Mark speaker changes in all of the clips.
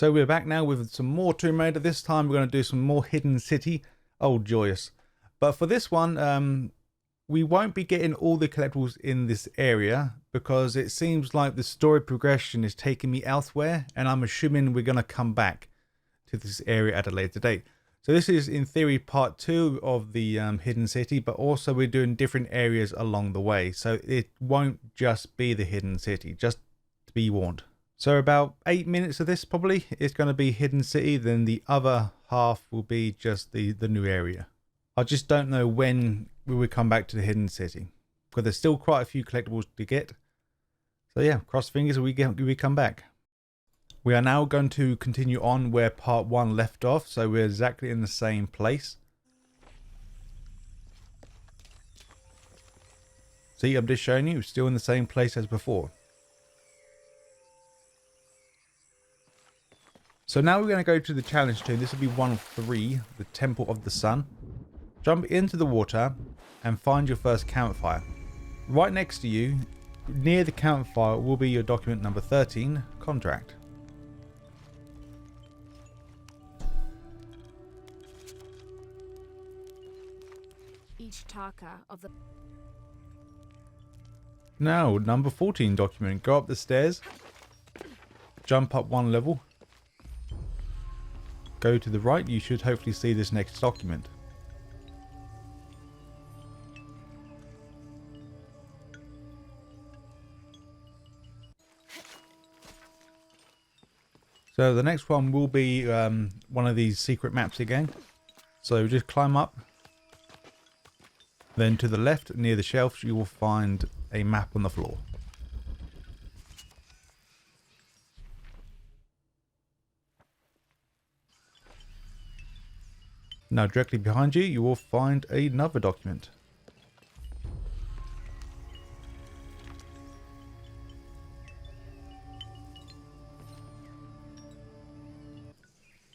Speaker 1: So we're back now with some more Tomb Raider. This time we're going to do some more Hidden City. Oh, joyous. But for this one, we won't be getting all the collectibles in this area because it seems like the story progression is taking me elsewhere, and I'm assuming we're going to come back to this area at a later date. So this is in theory part 2 of the Hidden City, but also we're doing different areas along the way. So it won't just be the Hidden City, just to be warned. So about 8 minutes of this probably is going to be Hidden City, then the other half will be just the new area. I just don't know when we will come back to the Hidden City, because there's still quite a few collectibles to get. So yeah, cross fingers we come back. We are now going to continue on where part 1 left off, so we're exactly in the same place. See, I'm just showing you, still in the same place as before. So now we're going to go to the challenge tomb. This will be 1 of 3, the Temple of the Sun. Jump into the water and find your first campfire. Right next to you, near the campfire, will be your document number 13, contract.
Speaker 2: Each taka of the
Speaker 1: Now, number 14 document. Go up the stairs, jump up 1 level. Go to the right, you should hopefully see this next document. So the next one will be one of these secret maps again. So just climb up. Then to the left, near the shelves, you will find a map on the floor. Now directly behind you, you will find another document.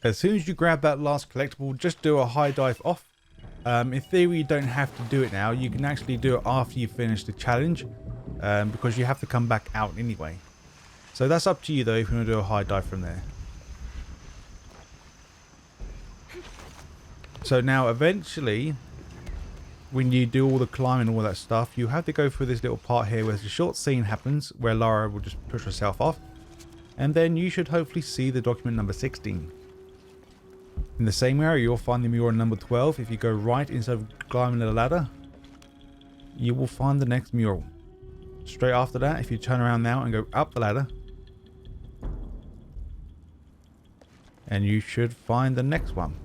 Speaker 1: As soon as you grab that last collectible, just do a high dive off. In theory, you don't have to do it now. You can actually do it after you finish the challenge, because you have to come back out anyway. So that's up to you though, if you want to do a high dive from there. So now eventually, when you do all the climbing and all that stuff, you have to go through this little part here where the short scene happens, where Lara will just push herself off. And then you should hopefully see the document number 16. In the same area, you'll find the mural number 12. If you go right instead of climbing the ladder, you will find the next mural. Straight after that, if you turn around now and go up the ladder, and you should find the next one.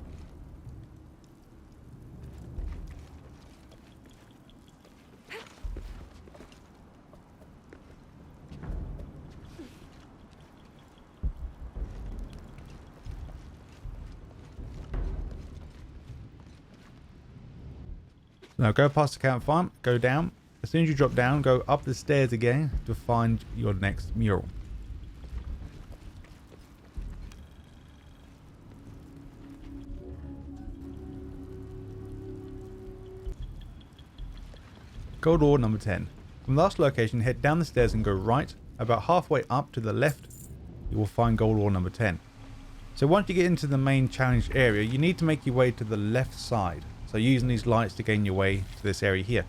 Speaker 1: Now go past the campfire, go down. As soon as you drop down, go up the stairs again to find your next mural. Gold ore number 10. From the last location, head down the stairs and go right. About halfway up to the left, you will find gold ore number 10. So once you get into the main challenge area, you need to make your way to the left side. So using these lights to gain your way to this area here.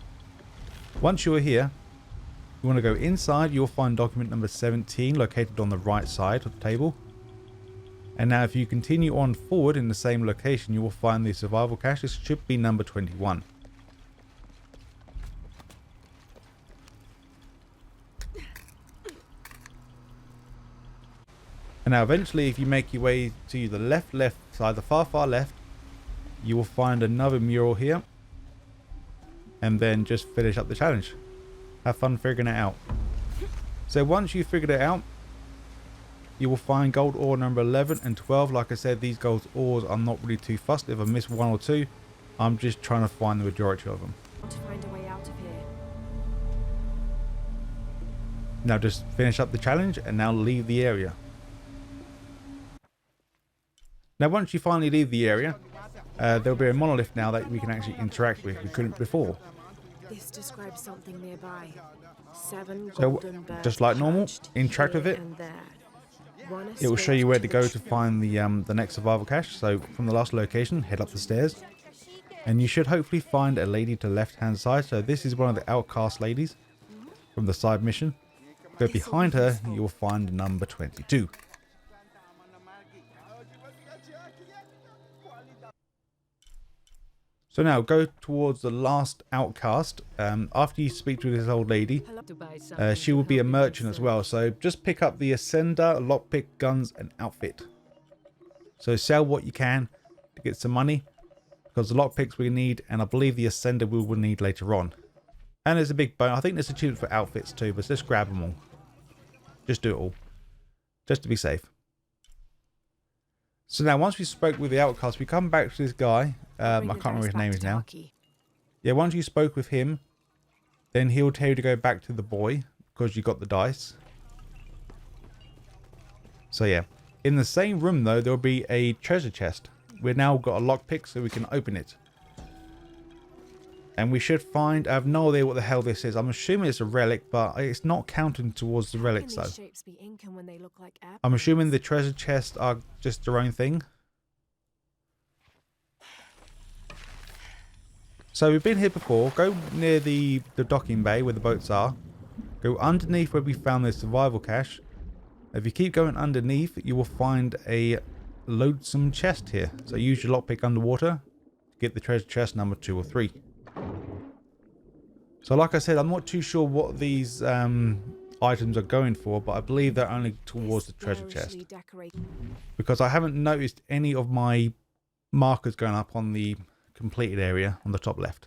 Speaker 1: Once you're here, you want to go inside. You'll find document number 17 located on the right side of the table. And now if you continue on forward in the same location, you will find the survival cache. This should be number 21. And now eventually, if you make your way to the left side, the far left, you will find another mural here, and then just finish up the challenge. Have fun figuring it out. So once you've figured it out, you will find gold ore number 11 and 12. Like I said, these gold ores are not really too fussed. If I miss 1 or 2, I'm just trying to find the majority of them.
Speaker 2: to find a way out of here.
Speaker 1: Now just finish up the challenge and now leave the area. Now once you finally leave the area, there'll be a monolith now that we can actually interact with. We couldn't before.
Speaker 2: This describes something nearby. 7
Speaker 1: So
Speaker 2: golden birds
Speaker 1: just like normal,
Speaker 2: perched
Speaker 1: interact with
Speaker 2: here
Speaker 1: it.
Speaker 2: and there.
Speaker 1: It will show you where to go to find the next survival cache. So from the last location, head up the stairs. And you should hopefully find a lady to the left hand side. So this is one of the outcast ladies from the side mission. Go behind her, you will find number 22. So now go towards the last outcast. After you speak to this old lady, she will be a merchant as well. So just pick up the ascender, lockpick, guns and outfit. So sell what you can to get some money, because the lockpicks we need, and I believe the ascender we will need later on. And there's a big bonus. I think there's achievements for outfits too, but just grab them all. Just do it all, just to be safe. So now once we spoke with the outcast, we come back to this guy. I can't remember what his name is now. Yeah, once you spoke with him, then he'll tell you to go back to the boy because you got the dice. So yeah, in the same room though, there'll be a treasure chest. We've now got a lockpick so we can open it. And we should find, I have no idea what the hell this is. I'm assuming it's a relic, but it's not counting towards the relics though. I'm assuming the treasure chests are just their own thing. So we've been here before. Go near the docking bay where the boats are. Go underneath where we found the survival cache. If you keep going underneath, you will find a loadsome chest here. So use your lockpick underwater to get the treasure chest number 2 or 3. So like I said, I'm not too sure what these items are going for, but I believe they're only towards the treasure chest. Because I haven't noticed any of my markers going up on the completed area on the top left.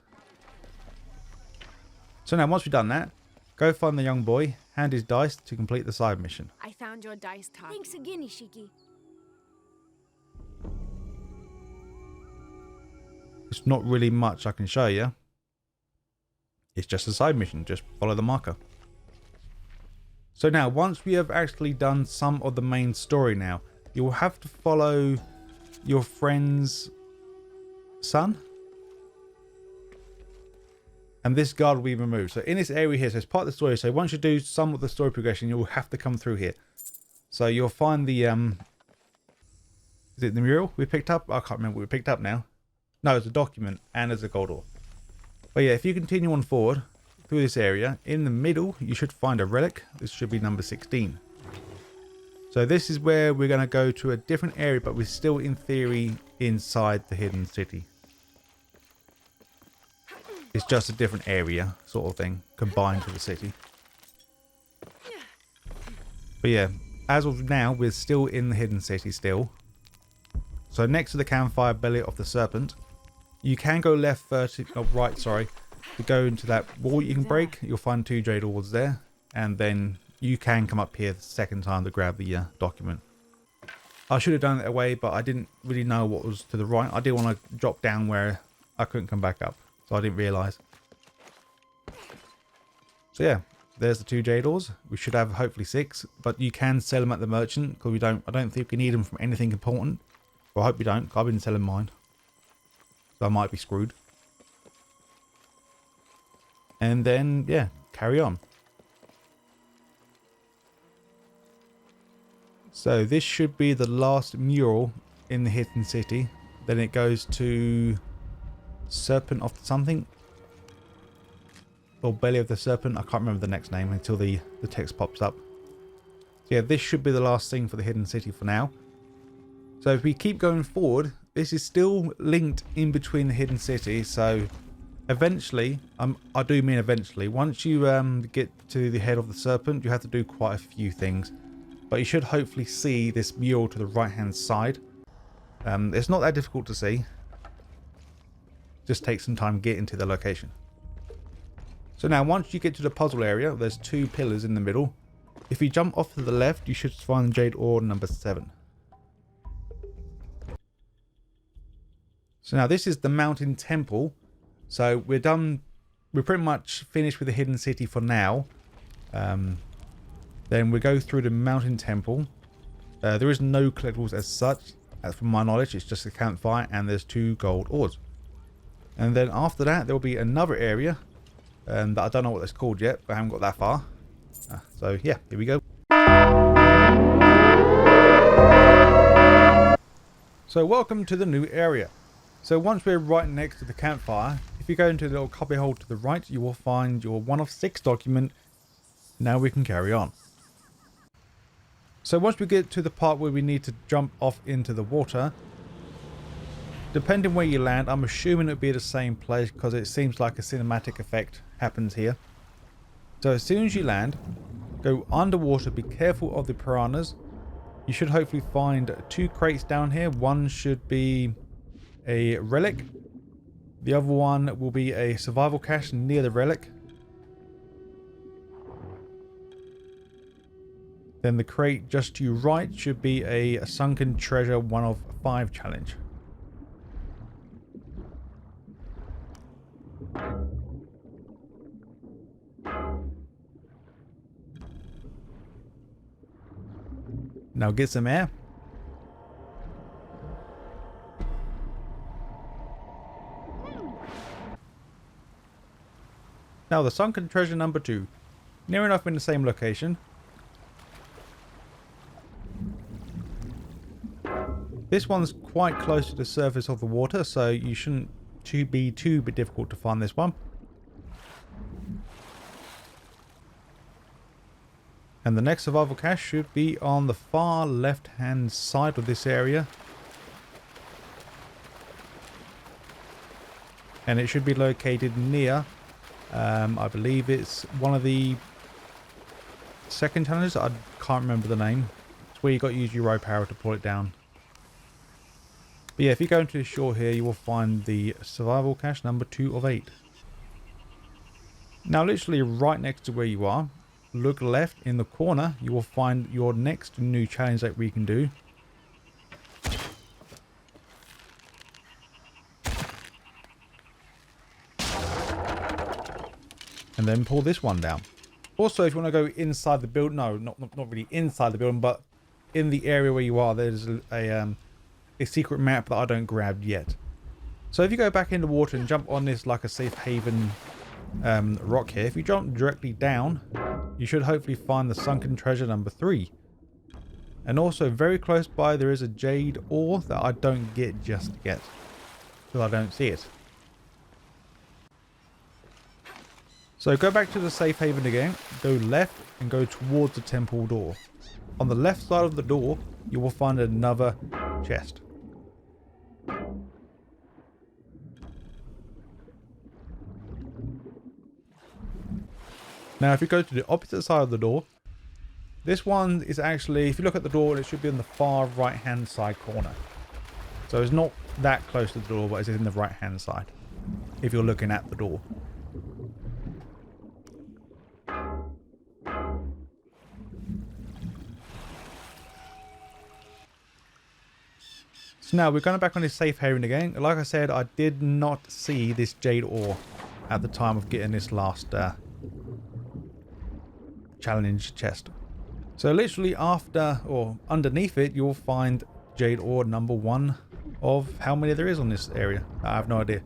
Speaker 1: So now once we've done that, go find the young boy, hand his dice to complete the side mission.
Speaker 2: I found your dice top.
Speaker 3: Thanks again, Ishiki.
Speaker 1: It's not really much I can show you. It's just a side mission, just follow the marker. So now, once we have actually done some of the main story now, you will have to follow your friend's son. And this guard will be removed. So in this area here, so it's part of the story. So once you do some of the story progression, you will have to come through here. So you'll find the, is it the mural we picked up? I can't remember what we picked up now. No, it's a document and there's a gold ore. But yeah, if you continue on forward through this area, in the middle, you should find a relic. This should be number 16. So this is where we're going to go to a different area, but we're still in theory inside the hidden city. It's just a different area sort of thing combined with the city. But yeah, as of now, we're still in the hidden city still. So next to the campfire belly of the serpent, you can go left first, oh, right, sorry, to go into that wall you can break. You'll find 2 jade ores there, and then you can come up here the second time to grab the document. I should have done it away, but I didn't really know what was to the right. I didn't want to drop down where I couldn't come back up, so I didn't realise. So yeah, there's the 2 jade ores. We should have hopefully 6, but you can sell them at the merchant because I don't think we need them from anything important. Well, I hope we don't, 'cause I've been selling mine. So I might be screwed. And then, yeah, carry on. So this should be the last mural in the hidden city. Then it goes to Serpent of something. Or Belly of the Serpent. I can't remember the next name until the text pops up. So yeah, this should be the last thing for the hidden city for now. So if we keep going forward, this is still linked in between the hidden city. So eventually, I do mean eventually, once you get to the head of the serpent, you have to do quite a few things. But you should hopefully see this mural to the right hand side. It's not that difficult to see. Just take some time getting to the location. So now once you get to the puzzle area, there's 2 pillars in the middle. If you jump off to the left, you should find jade ore number 7. So now this is the mountain temple. So we're done. We're pretty much finished with the hidden city for now. Then we go through the mountain temple. There is no collectibles as such. As from my knowledge, it's just a campfire and there's 2 gold ores. And then after that, there will be another area that I don't know what it's called yet, but I haven't got that far. So yeah, here we go. So welcome to the new area. So once we're right next to the campfire, if you go into the little cubby hole to the right, you will find your 1 of 6 document. Now we can carry on. So once we get to the part where we need to jump off into the water, depending where you land, I'm assuming it'll be the same place because it seems like a cinematic effect happens here. So as soon as you land, go underwater, be careful of the piranhas. You should hopefully find 2 crates down here. One should be a relic. The other one will be a survival cache near the relic. Then the crate just to your right should be a sunken treasure 1 of 5 challenge. Now get some air. Now the sunken treasure number 2. Near enough in the same location. This one's quite close to the surface of the water, so you shouldn't be too difficult to find this one. And the next survival cache should be on the far left hand side of this area. And it should be located near, I believe it's one of the second challenges. I can't remember the name. It's where you got to use your rope power to pull it down. But yeah, if you go into the shore here, you will find the survival cache number 2 of 8. Now literally right next to where you are, look left in the corner, you will find your next new challenge that we can do. And then pull this one down. Also, if you want to go inside the building, no, not really inside the building, but in the area where you are, there's a secret map that I don't grab yet. So if you go back in the water and jump on this like a safe haven rock here, if you jump directly down, you should hopefully find the sunken treasure number 3. And also very close by there is a jade ore that I don't get just yet, because I don't see it. So go back to the safe haven again, go left and go towards the temple door. On the left side of the door, you will find another chest. Now if you go to the opposite side of the door, this one is actually, if you look at the door, it should be in the far right hand side corner. So it's not that close to the door, but it's in the right hand side, if you're looking at the door. So now we're going back on this safe haven again. Like I said, I did not see this jade ore at the time of getting this last challenge chest. So literally after or underneath it, you'll find jade ore number 1 of how many there is on this area. I have no idea.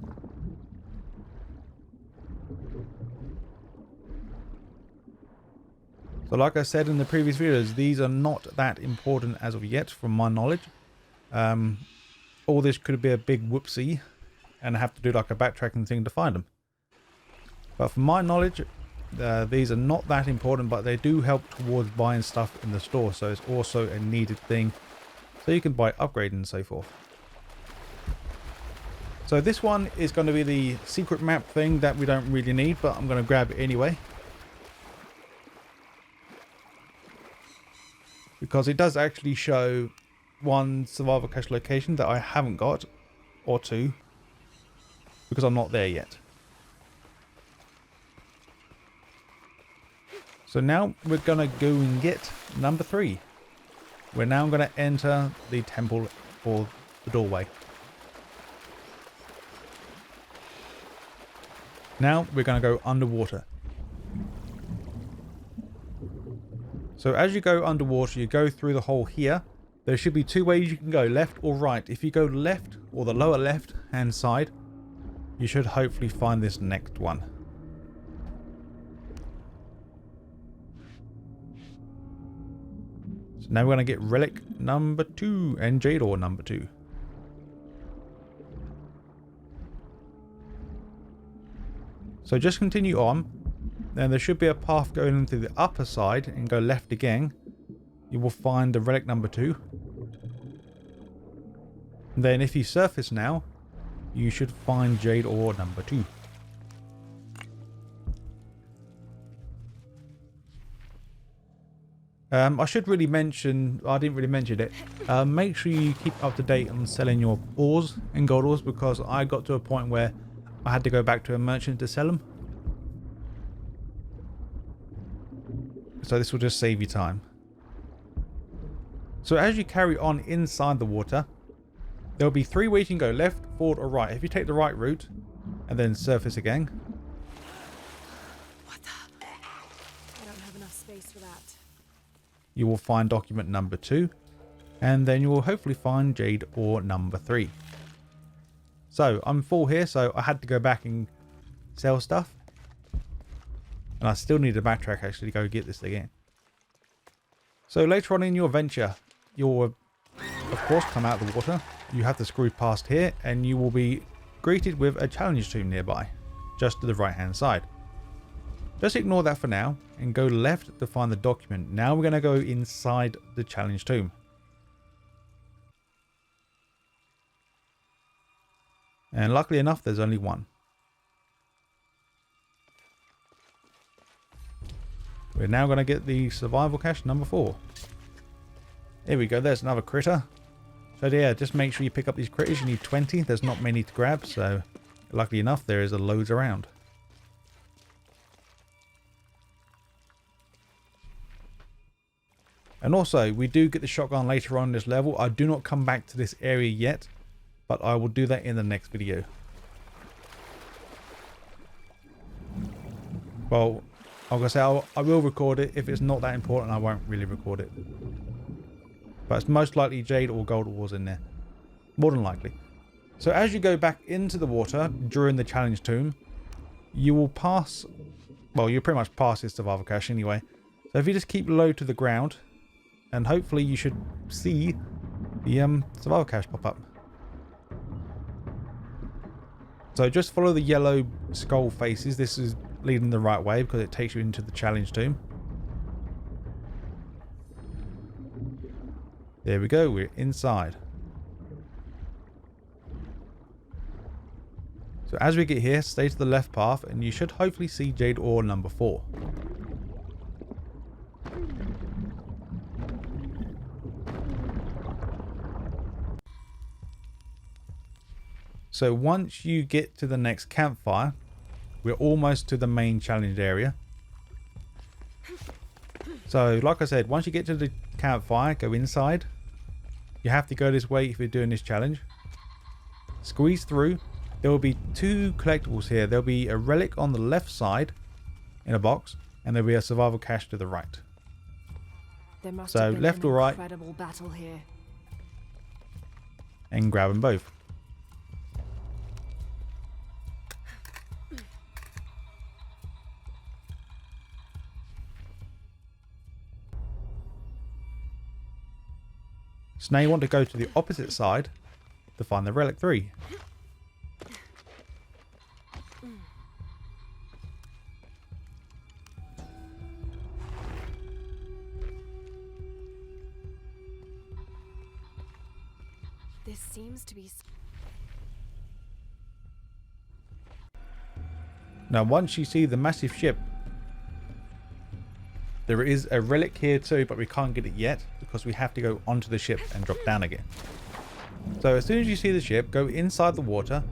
Speaker 1: So like I said in the previous videos, these are not that important as of yet from my knowledge. All this could be a big whoopsie and I have to do like a backtracking thing to find them. But from my knowledge, these are not that important, but they do help towards buying stuff in the store. So it's also a needed thing. So you can buy upgrade and so forth. So this one is going to be the secret map thing that we don't really need, but I'm going to grab it anyway. Because it does actually show 1 survival cache location that I haven't got, or 2, because I'm not there yet. So now we're going to go and get number 3. We're now going to enter the temple or the doorway. Now we're going to go underwater. So as you go underwater, you go through the hole here. There should be 2 ways you can go, left or right. If you go left, or the lower left hand side, you should hopefully find this next one. So now we're going to get relic number 2 and jade ore number 2. So just continue on. Then there should be a path going into the upper side and go left again. You will find the relic number 2. And then if you surface now, you should find jade ore number 2. I should really mention, I didn't really mention it, make sure you keep up to date on selling your ores and gold ores, because I got to a point where I had to go back to a merchant to sell them. So this will just save you time. So as you carry on inside the water, there'll be 3 ways you can go: left, forward or right. If you take the right route and then surface again.
Speaker 2: What the? I don't have enough space for that.
Speaker 1: You will find document number 2, and then you will hopefully find jade ore number 3. So I'm full here, so I had to go back and sell stuff, and I still need to backtrack actually to go get this again. So later on in your venture, you'll of course come out of the water. You have to screw past here, and you will be greeted with a challenge tomb nearby, just to the right hand side. Just ignore that for now and go left to find the document. Now we're going to go inside the challenge tomb. And luckily enough, there's only one. We're now going to get the survival cache number 4. Here we go, there's another critter. So yeah, just make sure you pick up these critters. You need 20, there's not many to grab, so luckily enough there is a loads around. And also, we do get the shotgun later on in this level. I do not come back to this area yet, but I will do that in the next video. Well, I'm going to say I will record it. If it's not that important, I won't really record it. But it's most likely jade or gold ores in there. More than likely. So as you go back into the water during the challenge tomb, you will pass... Well, you'll pretty much pass this survival cache anyway. So if you just keep low to the ground, and hopefully you should see the survival cache pop up. So just follow the yellow skull faces. This is leading the right way because it takes you into the challenge tomb. There we go, we're inside. So as we get here, stay to the left path and you should hopefully see jade ore number 4. So once you get to the next campfire, we're almost to the main challenge area. So like I said, once you get to the campfire, go inside. You have to go this way if you're doing this challenge. Squeeze through. There will be 2 collectibles here. There'll be a relic on the left side in a box, and there'll be a survival cache to the right.
Speaker 2: There must
Speaker 1: So
Speaker 2: have been
Speaker 1: left
Speaker 2: an
Speaker 1: or right,
Speaker 2: incredible battle here.
Speaker 1: and grab them both. So now you want to go to the opposite side to find the relic 3.
Speaker 2: This seems to be...
Speaker 1: Now once you see the massive ship, there is a relic here too, but we can't get it yet because we have to go onto the ship and drop down again. So as soon as you see the ship, go inside the water.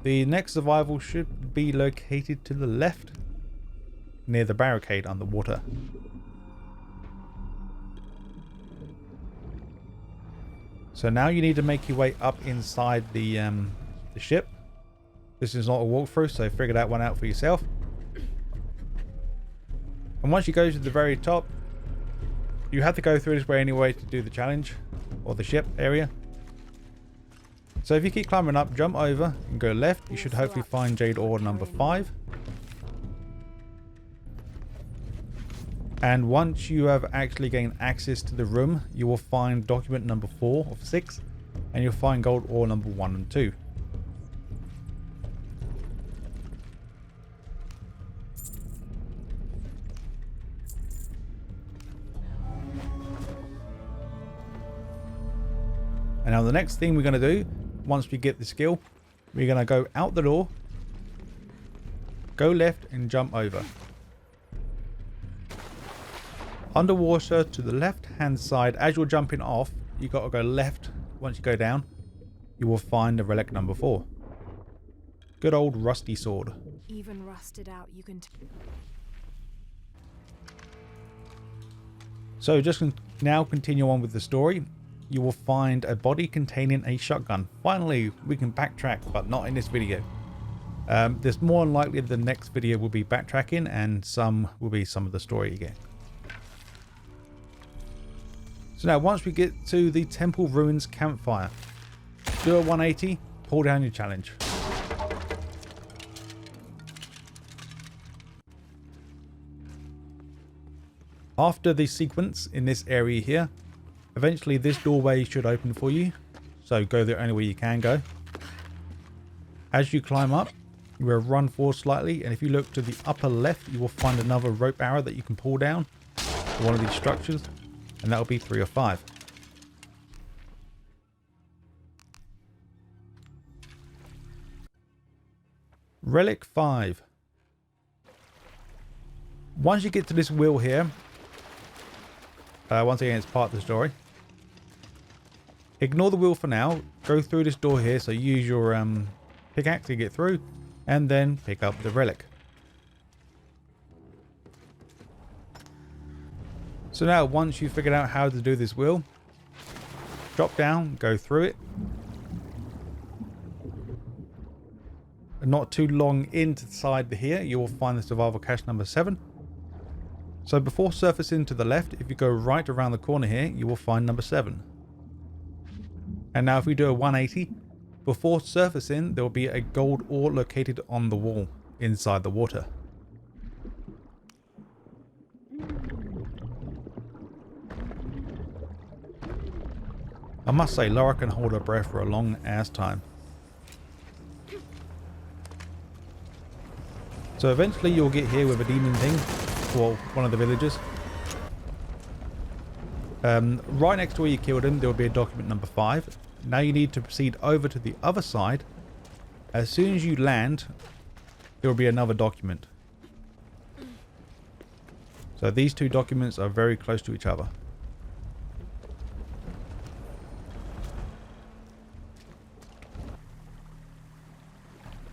Speaker 1: The next survival should be located to the left, near the barricade underwater. So now you need to make your way up inside the ship. This is not a walkthrough, so figure that one out for yourself. And once you go to the very top, you have to go through this way anyway to do the challenge, or the ship area. So if you keep climbing up, jump over and go left, you should hopefully find jade ore number 5. And once you have actually gained access to the room, you will find document number 4 of 6, and you'll find gold ore number 1 and 2. And now the next thing we're going to do, once we get the skill, we're going to go out the door, go left and jump over. Underwater to the left hand side, as you're jumping off, you got to go left. Once you go down, you will find the relic number 4. Good old rusty sword.
Speaker 2: Even rusted out, you can.
Speaker 1: So just now continue on with the story. You will find a body containing a shotgun. Finally, we can backtrack, but not in this video. There's more than likely the next video will be backtracking, and some will be some of the story again. So now, once we get to the Temple Ruins Campfire, do a 180, pull down your challenge. After the sequence in this area here, eventually this doorway should open for you, so go the only way you can go. As you climb up, you will run forward slightly, and if you look to the upper left, you will find another rope arrow that you can pull down to one of these structures, and that will be 3 or 5. Relic 5. Once you get to this wheel here, once again it's part of the story. Ignore the wheel for now. Go through this door here, so use your pickaxe to get through, and then pick up the relic. So now, once you've figured out how to do this wheel, drop down, go through it. Not too long inside here, you will find the survival cache number 7. So before surfacing to the left, if you go right around the corner here, you will find number 7. And now if we do a 180, before surfacing, there will be a gold ore located on the wall inside the water. I must say, Laura can hold her breath for a long ass time. So eventually you'll get here with a demon thing, or one of the villagers. Right next to where you killed him, there will be a document number 5. Now you need to proceed over to the other side. As soon as you land, there will be another document. So these two documents are very close to each other.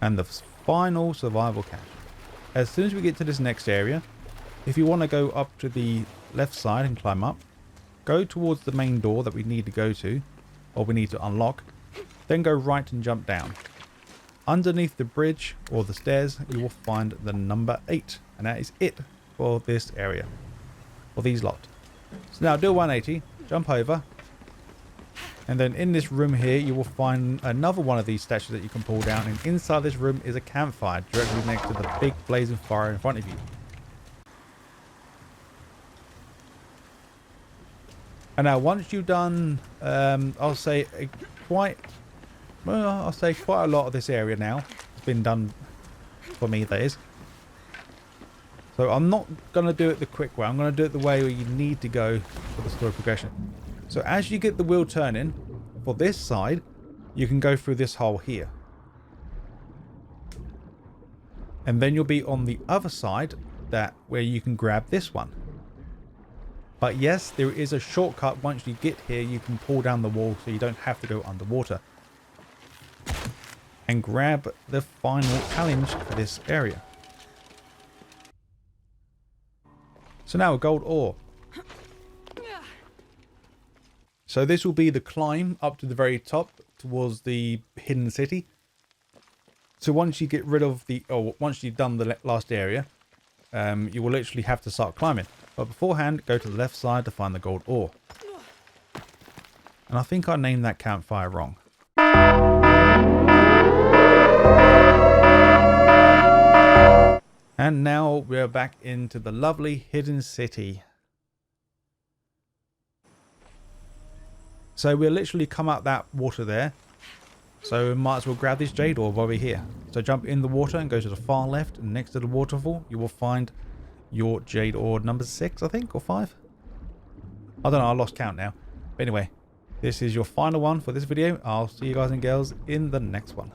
Speaker 1: And the final survival cache. As soon as we get to this next area, if you want to go up to the left side and climb up, go towards the main door that we need to go to, or we need to unlock, then go right and jump down. Underneath the bridge or the stairs, you will find the number 8, and that is it for this area, for these lot. So now do a 180, jump over, and then in this room here, you will find another one of these statues that you can pull down, and inside this room is a campfire directly next to the big blazing fire in front of you. And now once you've done, I'll say quite a lot of this area now. It's been done for me, that is. So I'm not going to do it the quick way. I'm going to do it the way where you need to go for the story progression. So as you get the wheel turning, for this side, you can go through this hole here. And then you'll be on the other side, where you can grab this one. But yes, there is a shortcut. Once you get here, you can pull down the wall so you don't have to go underwater. And grab the final challenge for this area. So now a gold ore. So this will be the climb up to the very top towards the hidden city. So once you get rid of once you've done the last area, you will literally have to start climbing. But beforehand, go to the left side to find the gold ore. And I think I named that campfire wrong. And now we're back into the lovely hidden city. So we'll literally come out that water there. So we might as well grab this jade ore while we're here. So jump in the water and go to the far left, and next to the waterfall you will find your jade ore number 6, I think, or 5. I don't know, I lost count now. But anyway, This is your final one for this video. I'll see you guys and girls in the next one.